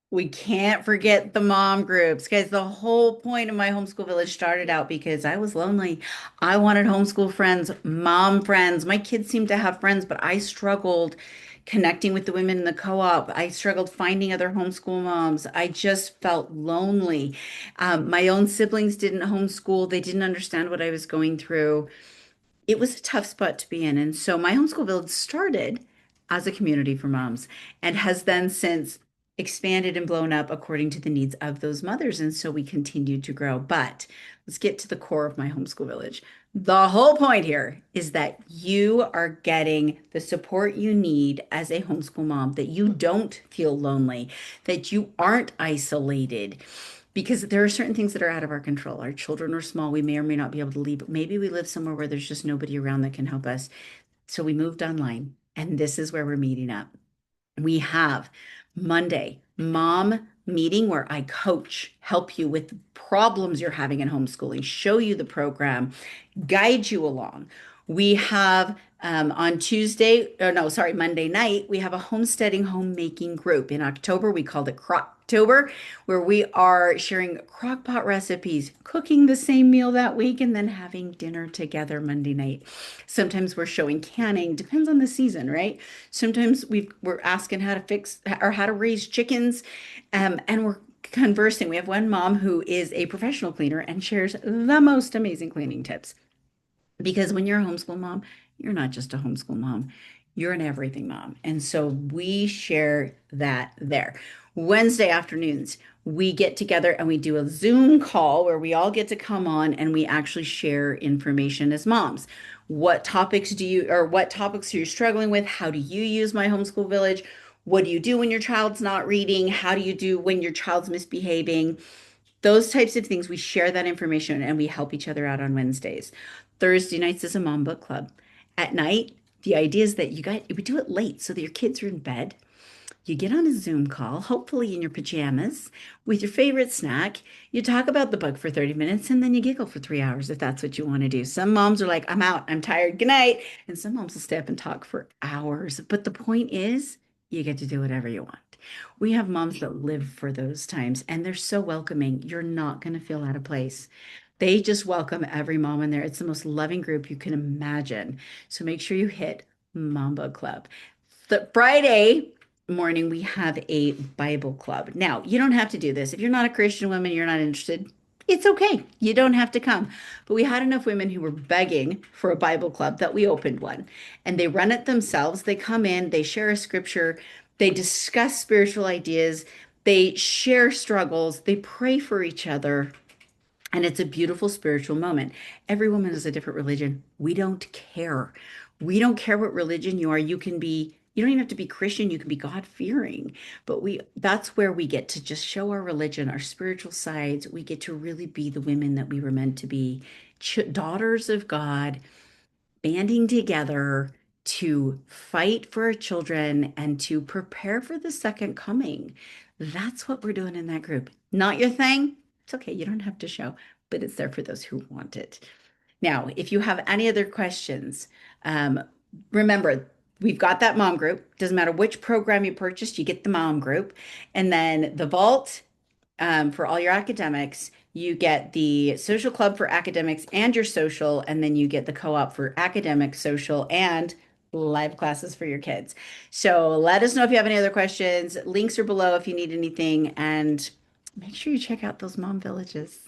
We can't forget the mom groups, guys. The whole point of my homeschool village started out because I was lonely. I wanted homeschool friends, mom friends. My kids seemed to have friends, but I struggled connecting with the women in the co-op. I struggled finding other homeschool moms. I just felt lonely. My own siblings didn't homeschool. They didn't understand what I was going through. It was a tough spot to be in. And so my homeschool village started as a community for moms and has then since expanded and blown up according to the needs of those mothers. And so we continued to grow. But let's get to the core of my homeschool village. The whole point here is that you are getting the support you need as a homeschool mom, that you don't feel lonely, that you aren't isolated, because there are certain things that are out of our control. Our children are small. We may or may not be able to leave. Maybe we live somewhere where there's just nobody around that can help us. So we moved online, and this is where we're meeting up. We have Monday, mom meeting where I coach, help you with problems you're having in homeschooling, show you the program, guide you along. We have on Tuesday, or no, sorry, Monday night, we have a homesteading homemaking group. In October, we called it Crocktober, where we are sharing crock pot recipes, cooking the same meal that week, and then having dinner together Monday night. Sometimes we're showing canning, depends on the season, right? Sometimes we're asking how to fix or how to raise chickens, and we're conversing. We have one mom who is a professional cleaner and shares the most amazing cleaning tips. Because when you're a homeschool mom, you're not just a homeschool mom, you're an everything mom. And so we share that there. Wednesday afternoons, we get together and we do a Zoom call where we all get to come on and we actually share information as moms. What topics are you struggling with? How do you use My Homeschool Village? What do you do when your child's not reading? How do you do when your child's misbehaving? Those types of things, we share that information and we help each other out on Wednesdays. Thursday nights is a mom book club. At night, the idea is that we do it late so that your kids are in bed. You get on a Zoom call, hopefully in your pajamas, with your favorite snack. You talk about the book for 30 minutes and then you giggle for 3 hours if that's what you want to do. Some moms are like, I'm out, I'm tired, good night. And some moms will stay up and talk for hours. But the point is, you get to do whatever you want. We have moms that live for those times and they're so welcoming. You're not going to feel out of place. They just welcome every mom in there. It's the most loving group you can imagine. So make sure you hit Mom Book Club. The Friday morning, we have a Bible club. Now, you don't have to do this. If you're not a Christian woman, you're not interested, it's okay. You don't have to come. But we had enough women who were begging for a Bible club that we opened one. And they run it themselves. They come in, they share a scripture, they discuss spiritual ideas, they share struggles, they pray for each other. And it's a beautiful spiritual moment. Every woman is a different religion. We don't care. We don't care what religion you are. You don't even have to be Christian. You can be God-fearing. But that's where we get to just show our religion, our spiritual sides. We get to really be the women that we were meant to be, daughters of God, banding together to fight for our children and to prepare for the second coming. That's what we're doing in that group. Not your thing? It's okay. You don't have to show, but it's there for those who want it. Now, if you have any other questions, um, remember, we've got that mom group. Doesn't matter which program you purchased, you get the mom group. And then the vault for all your academics, you get the social club for academics and your social, and then you get the co-op for academic, social, and live classes for your kids. So let us know if you have any other questions. Links are below if you need anything, and make sure you check out those mom villages.